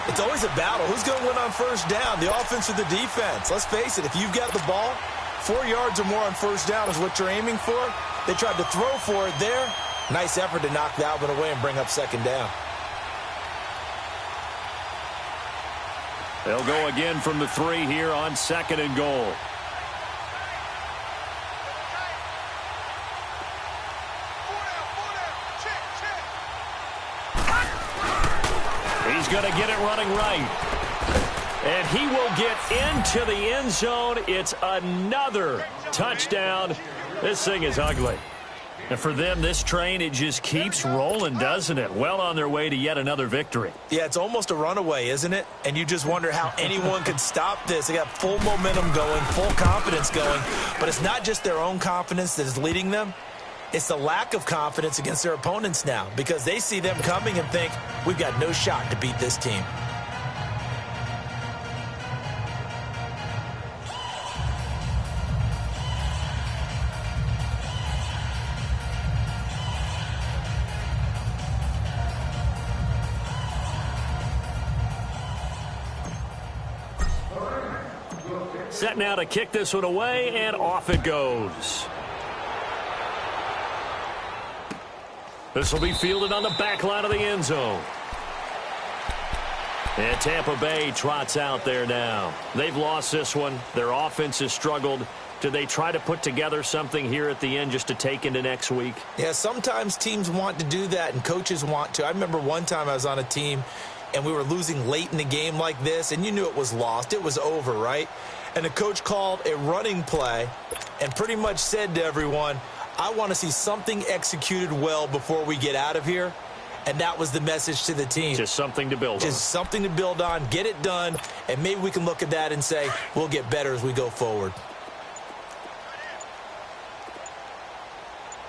D: It's always a battle. Who's going to win on 1st down, the offense or the defense? Let's face it, if you've got the ball, 4 yards or more on 1st down is what you're aiming for. They tried to throw for it there. Nice effort to knock that one away and bring up 2nd down.
A: They'll go again from the 3 here on 2nd and goal. He's going to get it running right. And he will get into the end zone. It's another touchdown. This thing is ugly. And for them, this train, it just keeps rolling, doesn't it? Well on their way to yet another victory.
D: Yeah, it's almost a runaway, isn't it? And you just wonder how anyone could stop this. They got full momentum going, full confidence going. But it's not just their own confidence that is leading them. It's the lack of confidence against their opponents now because they see them coming and think, we've got no shot to beat this team.
A: Set now to kick this one away, and off it goes. This will be fielded on the back line of the end zone. And Tampa Bay trots out there now. They've lost this one. Their offense has struggled. Do they try to put together something here at the end just to take into next week?
D: Yeah, sometimes teams want to do that and coaches want to. I remember one time I was on a team and we were losing late in the game like this, and you knew it was lost. It was over, right? And the coach called a running play and pretty much said to everyone, I want to see something executed well before we get out of here. And that was the message to the team.
A: Just something to build on.
D: Just something to build on, get it done, and maybe we can look at that and say, we'll get better as we go forward.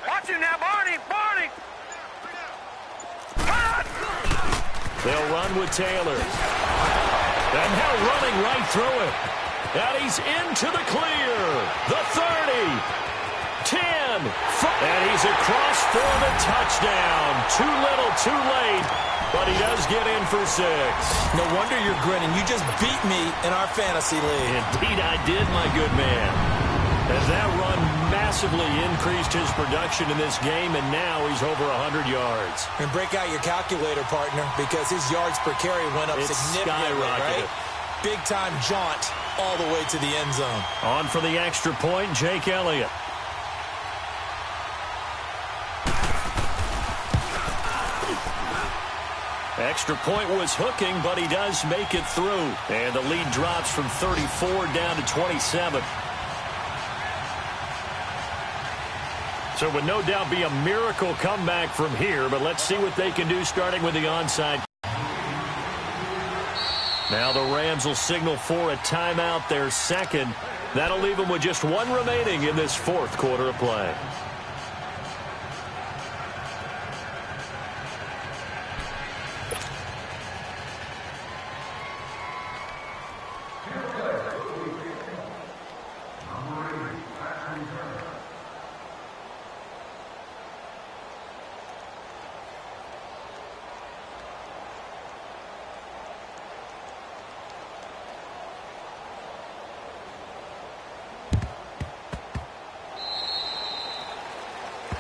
C: Watch it now, Barney! Barney!
A: They'll run with Taylor. And now running right through it. And he's into the clear. The 30. 10. And he's across for the touchdown. Too little, too late. But he does get in for 6.
D: No wonder you're grinning. You just beat me in our fantasy league.
A: Indeed I did, my good man. As that run massively increased his production in this game, and now he's over 100 yards.
D: And break out your calculator, partner, because his yards per carry went up significantly, right? Big-time jaunt all the way to the end zone.
A: On for the extra point, Jake Elliott. Extra point was hooking, but he does make it through. And the lead drops from 34 down to 27. So it would no doubt be a miracle comeback from here, but let's see what they can do starting with the onside. Now the Rams will signal for a timeout, their second. That'll leave them with just one remaining in this fourth quarter of play.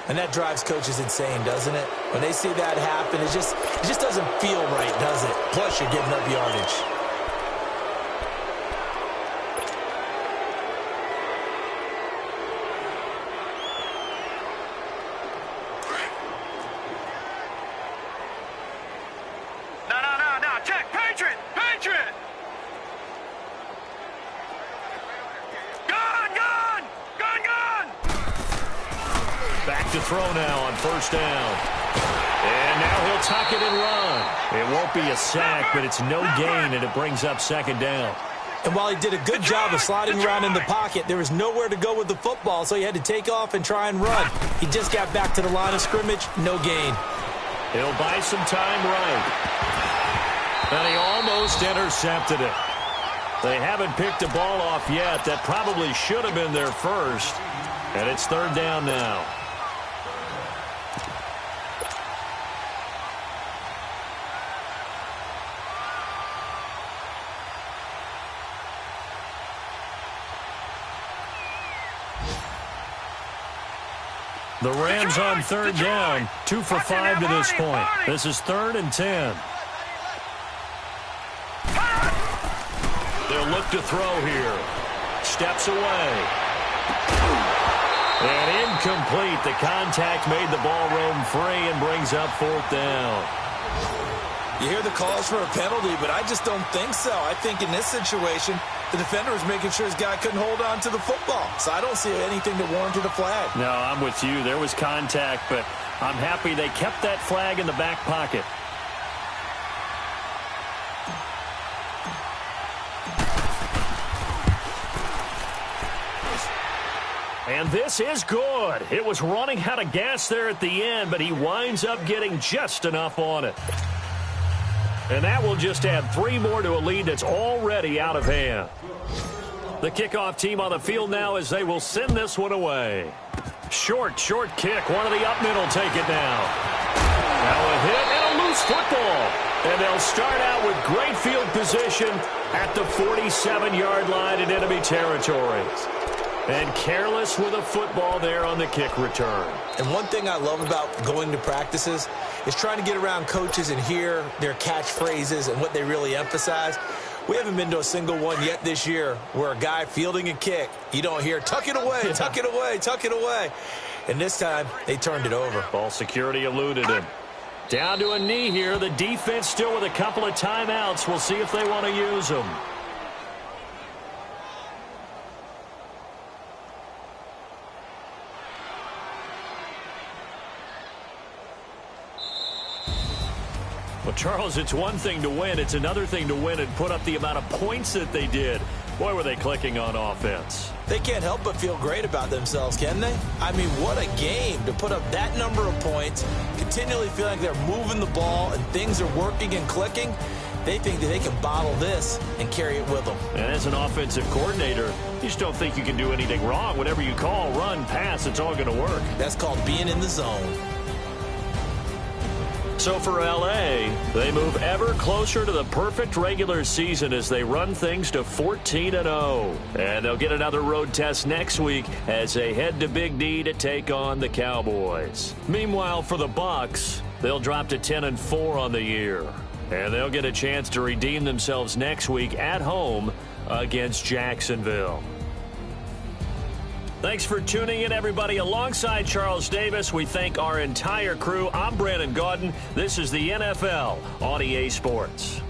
B: And that drives coaches insane, doesn't it? When they see that happen, it just doesn't feel right, does it? Plus, you're giving up yardage.
C: No. Check. Patriot.
A: Back to throw now on first down. And now he'll tuck it and run. It won't be a sack, but it's no gain, and it brings up second down.
B: And while he did a good job of sliding around in the pocket, there was nowhere to go with the football, so he had to take off and try and run. He just got back to the line of scrimmage, no gain.
A: He'll buy some time right. And he almost intercepted it. They haven't picked a ball off yet. That probably should have been their first. And it's third down now. The Rams on third down, 2 for 5 to this point. This is 3rd and 10. They'll look to throw here. Steps away. And incomplete. The contact made the ball roam free and brings up 4th down.
E: You hear the calls for a penalty, but I just don't think so. I think in this situation, the defender was making sure his guy couldn't hold on to the football. So I don't see anything that warranted a flag.
A: No, I'm with you. There was contact, but I'm happy they kept that flag in the back pocket. And this is good. It was running out of gas there at the end, but he winds up getting just enough on it. And that will just add 3 more to a lead that's already out of hand. The kickoff team on the field now as they will send this one away. Short kick. One of the up middle take it now. Now a hit and a loose football. And they'll start out with great field position at the 47-yard line in enemy territory. And careless with a football there on the kick return.
B: And one thing I love about going to practices is trying to get around coaches and hear their catchphrases and what they really emphasize. We haven't been to a single one yet this year where a guy fielding a kick, you don't hear, tuck it away, tuck it away, tuck it away. And this time, they turned it over.
A: Ball security eluded him. Down to a knee here. The defense still with a couple of timeouts. We'll see if they want to use them. Well, Charles, it's one thing to win. It's another thing to win and put up the amount of points that they did. Boy, were they clicking on offense.
B: They can't help but feel great about themselves, can they? I mean, what a game to put up that number of points, continually feel like they're moving the ball and things are working and clicking. They think that they can bottle this and carry it with them.
A: And as an offensive coordinator, you just don't think you can do anything wrong. Whatever you call, run, pass, it's all going to work.
B: That's called being in the zone.
A: So for L.A., they move ever closer to the perfect regular season as they run things to 14-0. And they'll get another road test next week as they head to Big D to take on the Cowboys. Meanwhile, for the Bucs, they'll drop to 10-4 on the year. And they'll get a chance to redeem themselves next week at home against Jacksonville. Thanks for tuning in, everybody. Alongside Charles Davis, we thank our entire crew. I'm Brandon Gaudin. This is the NFL on EA Sports.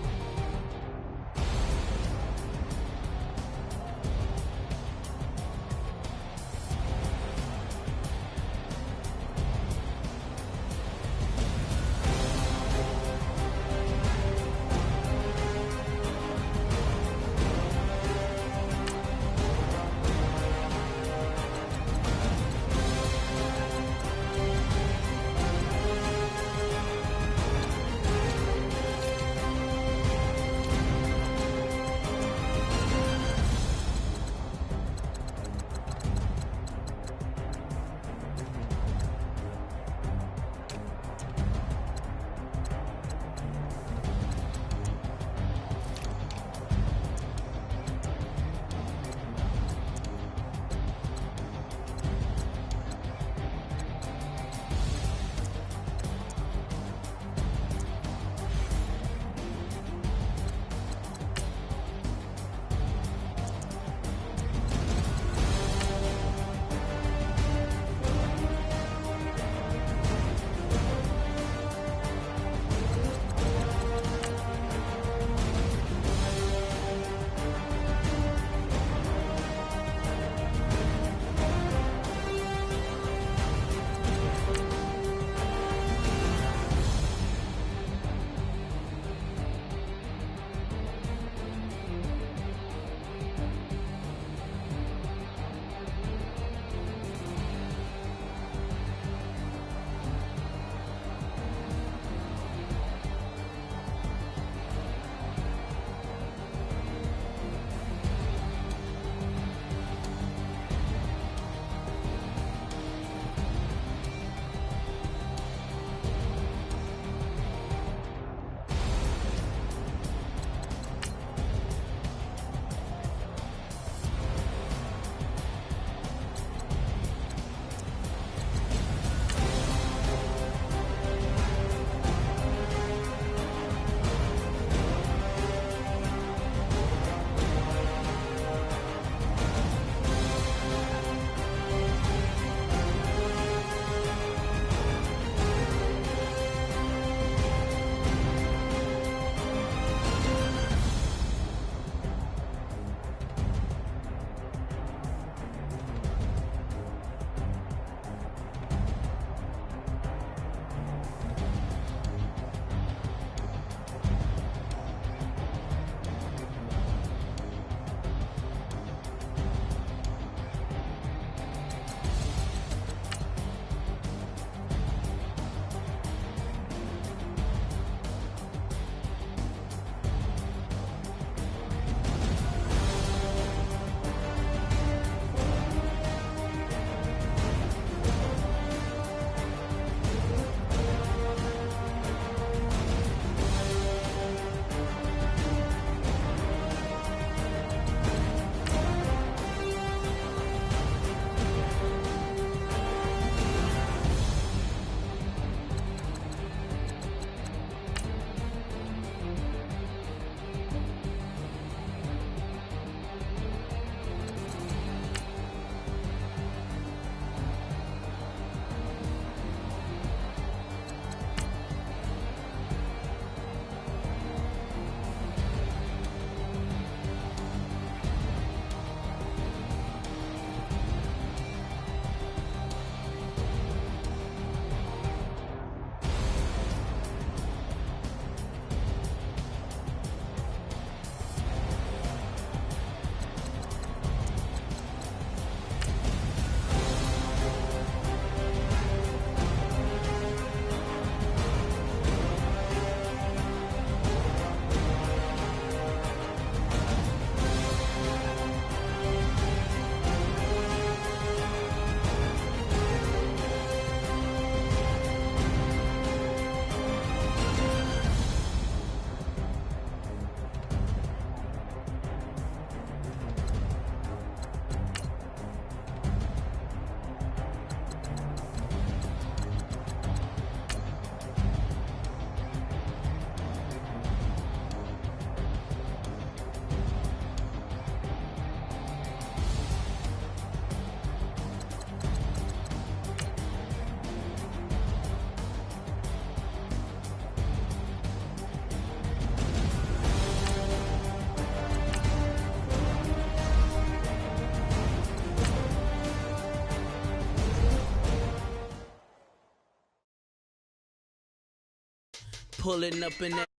F: pulling up in that